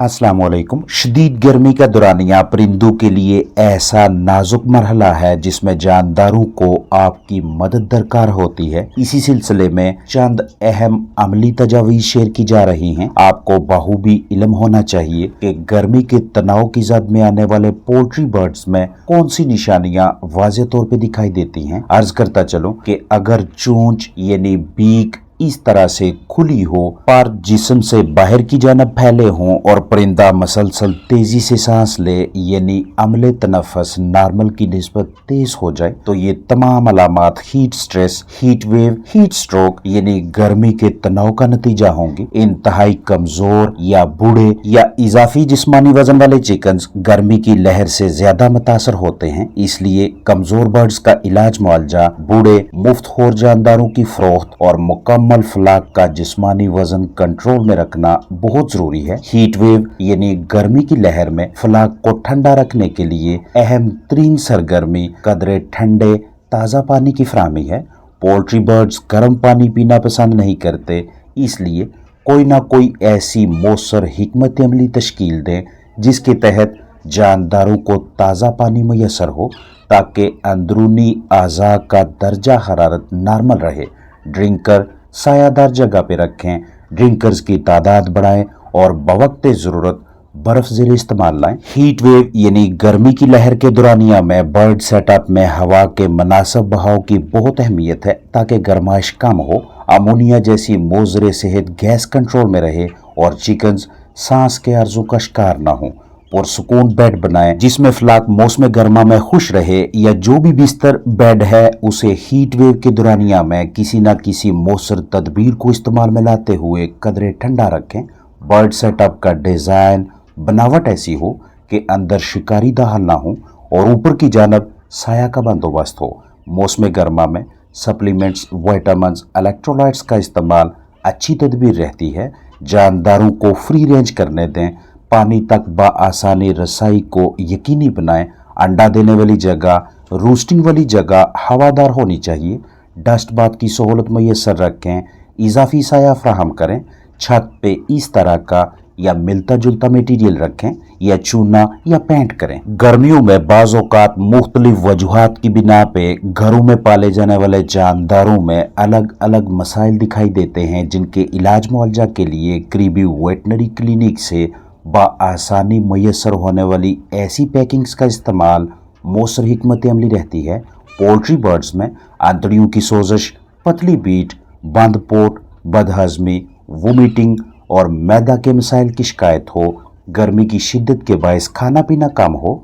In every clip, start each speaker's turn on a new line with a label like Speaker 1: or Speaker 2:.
Speaker 1: अस्सलाम वालेकुम। शदीद गर्मी का दौरानिया परिंदों के लिए ऐसा नाजुक मरहला है जिसमें जानदारों को आपकी मदद दरकार होती है। इसी सिलसिले में चंद अहम अमली तजावीज़ शेयर की जा रही हैं। आपको बखूबी इल्म होना चाहिए कि गर्मी के तनाव की जद में आने वाले पोल्ट्री बर्ड्स में कौन सी निशानियां वाज़ेह तौर पे दिखाई देती हैं। अर्ज करता चलूं कि अगर चोंच यानी बीक इस तरह से खुली हो, पर जिस्म से बाहर की जानब फैले हों और परिंदा मसलसल तेजी से सांस ले यानी अमले तनफस नॉर्मल की निस्बत तेज हो जाए, तो ये तमाम अलामात heat stress, heat wave, heat stroke यानी गर्मी के तनाव का नतीजा होंगे। इंतहाई कमजोर या बूढ़े या इजाफी जिस्मानी वजन वाले चिकन्स गर्मी की लहर से ज्यादा मुतासर होते हैं। इसलिए कमजोर बर्ड्स का इलाज मुआवजा, बूढ़े मुफ्तखोर जानदारों की फरोख्त और मुकम्मल फ्लाक का जिस्मानी वजन कंट्रोल में रखना बहुत जरूरी है। हीट वेव यानी गर्मी की लहर में फ्लाक को ठंडा रखने के लिए अहम तरीन सरगर्मी कदरे ठंडे ताज़ा पानी की फराहमी है। पोल्ट्री बर्ड्स गर्म पानी पीना पसंद नहीं करते, इसलिए कोई ना कोई ऐसी मौसर हिकमत अमली तश्कील दें जिसके तहत जानदारों को ताज़ा पानी मैसर हो ताकि अंदरूनी आज़ा का दर्जा हरारत नॉर्मल रहे। ड्रिंकर सायादार जगह पे रखें, ड्रिंकर्स की तादाद बढ़ाएं और बवक्त ज़रूरत बर्फ ज़ेर इस्तेमाल लाएं। हीट वेव यानी गर्मी की लहर के दौरानिया में बर्ड सेटअप में हवा के मुनासिब बहाव की बहुत अहमियत है ताकि गर्माइश कम हो, अमोनिया जैसी मोज़र सेहत गैस कंट्रोल में रहे और चिकन्स सांस के अर्जों का शिकार ना हो। पुरसुकून बेड बनाएं जिसमें फ्लाक मौसम गर्मा में खुश रहे, या जो भी बिस्तर बेड है उसे हीट वेव के दौरानिया में किसी न किसी मौसर तदबीर को इस्तेमाल में लाते हुए कदरे ठंडा रखें। बर्ड सेटअप का डिज़ाइन बनावट ऐसी हो कि अंदर शिकारी दाखिल ना हो और ऊपर की जानब साया का बंदोबस्त हो। मौसम गर्मा में सप्लीमेंट्स, विटामिन्स, इलेक्ट्रोलाइट्स का इस्तेमाल अच्छी तदबीर रहती है। जानदारों को फ्री रेंज करने दें, पानी तक बआसानी रसाई को यकीनी बनाएं। अंडा देने वाली जगह, रूस्टिंग वाली जगह हवादार होनी चाहिए। डस्ट बाथ की सहूलत मैसर रखें, इजाफी साया फ्राहम करें। छत पे इस तरह का या मिलता जुलता मटीरियल रखें या चूना या पेंट करें। गर्मियों में बाज़ औक़ात मुख्तलिफ वजूहात की बिना पे घरों में पाले जाने वाले जानदारों में अलग अलग मसाइल दिखाई देते हैं, जिनके इलाज मुआवजा के लिए करीबी वेटनरी क्लिनिक से बआसानी मैसर होने वाली ऐसी पैकिंग्स का इस्तेमाल मौसर हिकमत अमली रहती है। पोल्ट्री बर्ड्स में आंतड़ियों की सोजश, पतली बीट, बंद पोट, बदहजमी, वोमिटिंग और मैदा के मसाइल की शिकायत हो, गर्मी की शिद्दत के बायस खाना पीना कम हो,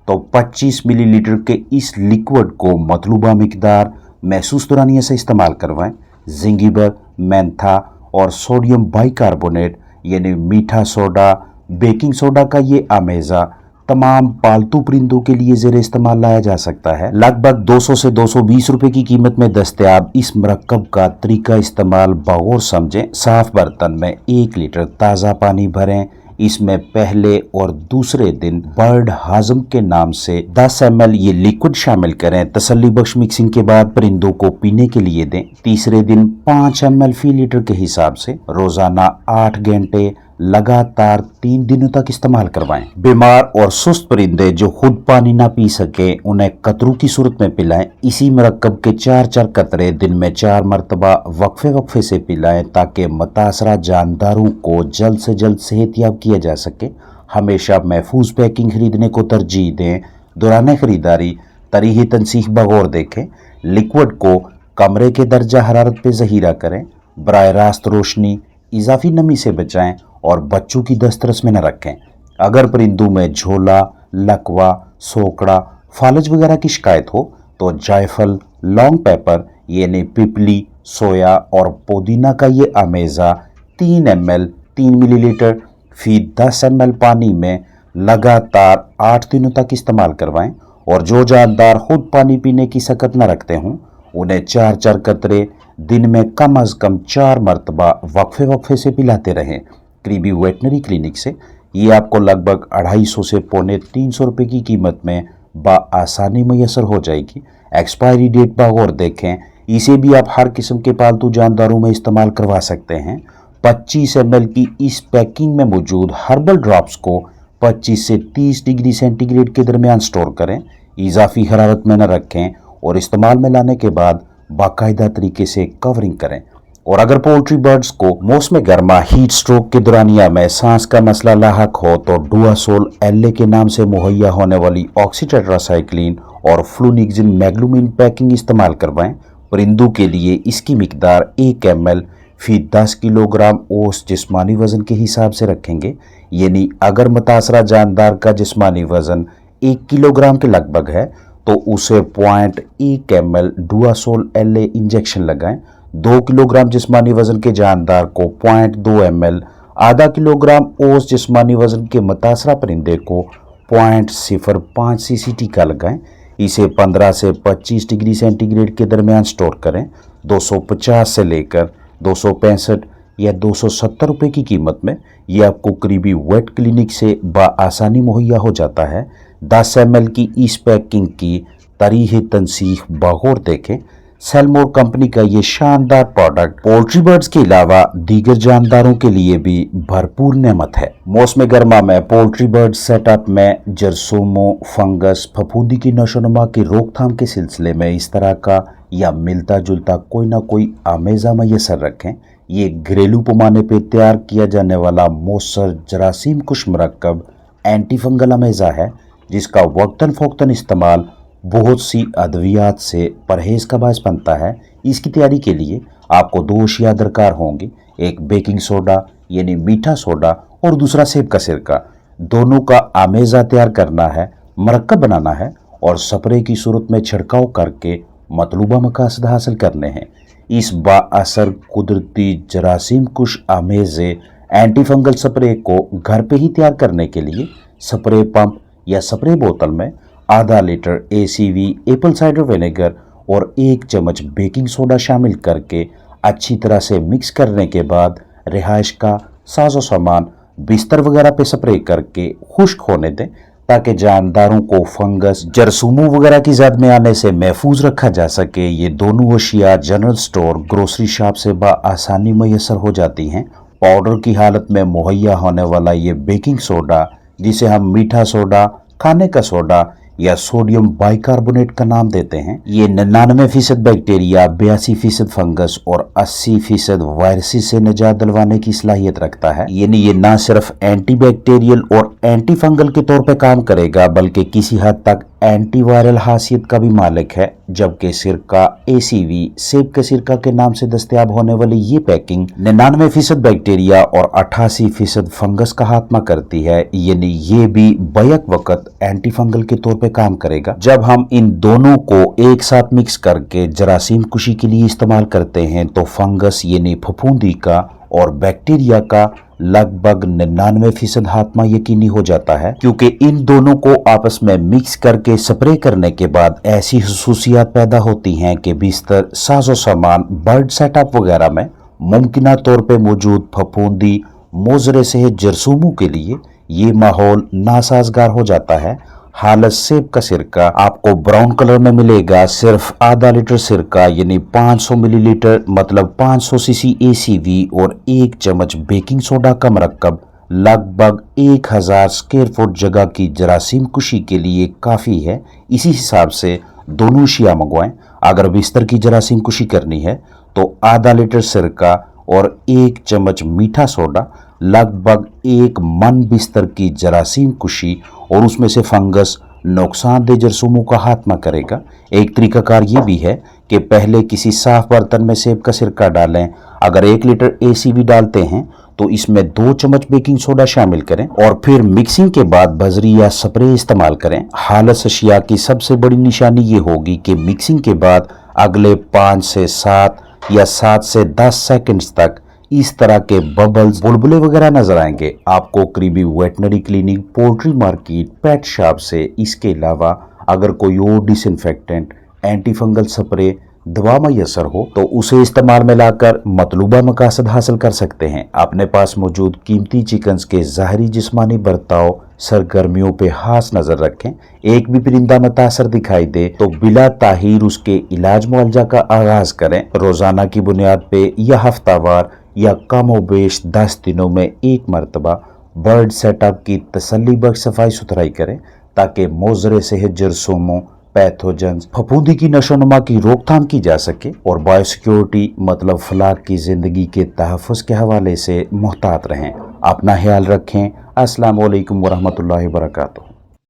Speaker 1: तो 25 मिलीलीटर के इस लिक्विड को मतलूबा मिकदार महसूस दौरानिया से इस्तेमाल करवाएं। जिंजीबर, मेंथा और सोडियम बाइकार्बोनेट यानी मीठा सोडा, बेकिंग सोडा का ये आमेज़ा तमाम पालतू परिंदों के लिए ज़ेर इस्तेमाल लाया जा सकता है। लगभग 200 से 220 रुपए की कीमत में दस्तयाब इस मरकब का तरीका इस्तेमाल बगौर समझें। साफ बर्तन में 1 लीटर ताज़ा पानी भरें, इसमें पहले और दूसरे दिन बर्ड हाजम के नाम से 10 ml ये लिक्विड शामिल करें। तसल्ली बख्श मिक्सिंग के बाद परिंदों को पीने के लिए दें। तीसरे दिन 5 ml फी लीटर के हिसाब से रोजाना 8 घंटे लगातार 3 दिनों तक इस्तेमाल करवाएं। बीमार और सुस्त परिंदे जो खुद पानी ना पी सके उन्हें कतरों की सूरत में पिलाएं। इसी मरकब के 4 कतरे दिन में 4 मरतबा वक्फे वक्फे से पिलाएं ताकि मुतासरा जानदारों को जल्द से जल्द सेहतयाब किया जा सके। हमेशा महफूज पैकिंग खरीदने को तरजीह दें। दौरान खरीदारी तरीही तनसीह बगौर देखें। लिक्विड को कमरे के दर्जा हरारत पे ज़हीरा करें। बराह रास्त रोशनी, इजाफी नमी से बचाएं और बच्चों की दस्तरस में न रखें। अगर परिंदों में झोला, लकवा, सोकड़ा, फालज वगैरह की शिकायत हो तो जायफल, लॉन्ग पेपर यानी पिपली, सोया और पुदीना का ये आमेज़ा 3 ml 3 मिलीलीटर फी 10 ml पानी में लगातार 8 दिनों तक इस्तेमाल करवाएं। और जो जानदार खुद पानी पीने की सकत न रखते हों उन्हें 4 कतरे दिन में कम अज़ कम 4 मरतबा वक्फे वक्फे से पिलाते रहें। करीबी वेटनरी क्लिनिक से ये आपको लगभग 250 से पौने 300 रुपये की कीमत में बआसानी मैसर हो जाएगी। एक्सपायरी डेट बगौर देखें। इसे भी आप हर किस्म के पालतू जानदारों में इस्तेमाल करवा सकते हैं। 25 ml की इस पैकिंग में मौजूद हर्बल ड्रॉप्स को 25 से 30 डिग्री सेंटीग्रेड के दरमियान स्टोर करें, इजाफी हरारत में न रखें और इस्तेमाल में लाने के बाद बाकायदा तरीके से कवरिंग करें। और अगर पोल्ट्री बर्ड्स को मौसम गर्मा हीट स्ट्रोक के दौरानिया में सांस का मसला लाहक हो तो डुआसोल LA के नाम से मुहैया होने वाली ऑक्सीटेट्रासाइक्लिन और फ्लूनिक्सिन मैग्लूमिन पैकिंग इस्तेमाल करवाएं। परिंदों के लिए इसकी मिकदार 1 ml फी 10 किलोग्राम औसत जिस्मानी वजन के हिसाब से रखेंगे, यानी अगर मुतासरा जानदार का जिस्मानी वजन 1 किलोग्राम के लगभग है तो उसे 0.1 ml डुआसोल LA इंजेक्शन लगाएं। 2 किलोग्राम जिस्मानी वजन के जानदार को 0.2 ml, आधा किलोग्राम औसत जिस्मानी वजन के मुतासरा परिंदे को 0.05 cc टीका लगाएं। इसे 15 से 25 डिग्री सेंटीग्रेड के दरमियान स्टोर करें। 250 से लेकर 265 या 270 रुपए की कीमत में ये आपको करीबी वेट क्लिनिक से बआसानी मुहैया हो जाता है। 10 ml की इस पैकिंग की तारीख तनसीख बगौर देखें। सेलमोर कंपनी का ये शानदार प्रोडक्ट पोल्ट्री बर्ड्स के अलावा दीगर जानदारों के लिए भी भरपूर नेमत है। मौसम गर्मा में पोल्ट्री बर्ड सेटअप में जरसूमों, फंगस, फफूंदी की नशोनुमा की रोकथाम के सिलसिले में इस तरह का या मिलता जुलता कोई ना कोई आमेजा मैसर रखें। ये घरेलू पैमाने पे तैयार किया जाने वाला मौसर जरासीम कुश मरकब एंटी फंगल आमेजा है, जिसका वक्तन फ़ौक्तन इस्तेमाल बहुत सी अद्वियात से परहेज का बायस बनता है। इसकी तैयारी के लिए आपको 2 अशिया दरकार होंगी, एक बेकिंग सोडा यानी मीठा सोडा और दूसरा सेब का सिरका। दोनों का आमेजा तैयार करना है, मरकब बनाना है और स्प्रे की सूरत में छिड़काव करके मतलूबा मकासद हासिल करने हैं। इस बाअसर कुदरती जरासीम कुश आमेजे एंटी फंगल स्प्रे को घर पे ही तैयार करने के लिए स्प्रे पंप या स्प्रे बोतल में आधा litre ACV Apple cider vinegar और 1 चम्मच बेकिंग सोडा शामिल करके अच्छी तरह से मिक्स करने के बाद रिहाइश का साजो सामान बिस्तर वगैरह पे स्प्रे करके खुश्क होने दें, ताकि जानदारों को फंगस, जरसूमों वगैरह की जद में आने से महफूज रखा जा सके। ये दोनों अशिया जनरल स्टोर, ग्रोसरी शॉप से बआसानी मैसर हो जाती हैं। पाउडर की हालत में मुहैया होने वाला ये बेकिंग सोडा, जिसे हम मीठा सोडा, खाने का सोडा या सोडियम बाइकार्बोनेट का नाम देते हैं, ये 99% बैक्टीरिया, 82% फंगस और 80% वायरसेस से निजात दिलवाने की सलाहियत रखता है। यानी ये ना सिर्फ एंटी बैक्टीरियल और एंटी फंगल के तौर पे काम करेगा, बल्कि किसी हद तक एंटी वायरल हासियत का भी मालिक है। जबकि सिरका ACV सेब के सिरका के नाम से दस्तयाब होने वाली ये पैकिंग 99% बैक्टीरिया और 88% फंगस का खात्मा करती है। यानी ये भी बैक वक्त एंटी फंगल के तौर पे काम करेगा। जब हम इन दोनों को एक साथ मिक्स करके जरासीम कुशी के लिए इस्तेमाल करते हैं तो फंगस यानी फफूंदी का और बैक्टीरिया का लगभग 99% खात्मा यकीनी हो जाता है, क्योंकि इन दोनों को आपस में मिक्स करके स्प्रे करने के बाद ऐसी खसूसियात पैदा होती हैं कि बिस्तर, साजो सामान, बर्ड सेटअप वगैरह में मुमकिना तौर पे मौजूद फफूंदी, मोजरे से जरसूमों के लिए ये माहौल नासाजगार हो जाता है। हालत सेब का सिरका आपको ब्राउन कलर में मिलेगा। सिर्फ आधा लीटर सिरका यानी 500 मिलीलीटर मतलब 500 सीसी ACV और 1 चम्मच बेकिंग सोडा का मरकब लगभग 1000 स्क्वायर फुट जगह की जरासीम कुशी के लिए काफ़ी है। इसी हिसाब से दोनों अशिया मंगवाएं। अगर बिस्तर की जरासीम कुशी करनी है तो आधा लीटर सिरका और 1 चम्मच मीठा सोडा लगभग 1 मन बिस्तर की जरासीम कुशी और उसमें से फंगस, नुकसानदेह जरसूमों का खात्मा करेगा। एक तरीकाकार ये भी है कि पहले किसी साफ बर्तन में सेब का सिरका डालें। अगर 1 लीटर ACV डालते हैं तो इसमें 2 चम्मच बेकिंग सोडा शामिल करें और फिर मिक्सिंग के बाद बजरी या स्प्रे इस्तेमाल करें। हालत अशिया की सबसे बड़ी निशानी ये होगी कि मिक्सिंग के बाद अगले 5 से 7 या 7 से 10 सेकंड्स तक इस तरह के बबल्स, बुलबुले वगैरह नजर आएंगे। आपको करीबी veterinary clinic, poultry market, pet shop से इसके अलावा अगर कोई और डिसइंफेक्टेंट, एंटी फंगल स्प्रे, दवा मैसर हो तो उसे इस्तेमाल में लाकर मतलूबा मकासद हासिल कर सकते हैं। अपने पास मौजूद कीमती चिकन्स के ज़ाहरी जिस्मानी बर्ताव, सरगर्मियों पे खास नजर रखें। एक भी परिंदा मुतासर दिखाई दे तो बिला ताहीर उसके इलाज मुआवजा का आगाज करें। रोजाना की बुनियाद पे या हफ्तावार या कम व बेश 10 दिनों में एक मरतबा बर्ड सेटअप की तसल्ली बख्श सफाई सुथराई करें ताकि मोजरे सेहत जरसूमों पैथोजन्स फफूंदी की नशोनुमा की रोकथाम की जा सके और बायोसिक्योरिटी मतलब फलाह की जिंदगी के तहफ़्फ़ुज़ के हवाले से मुहतात रहें। अपना ख्याल रखें। अस्सलाम वालेकुम वरहमतुल्लाहि वबरकातुहू।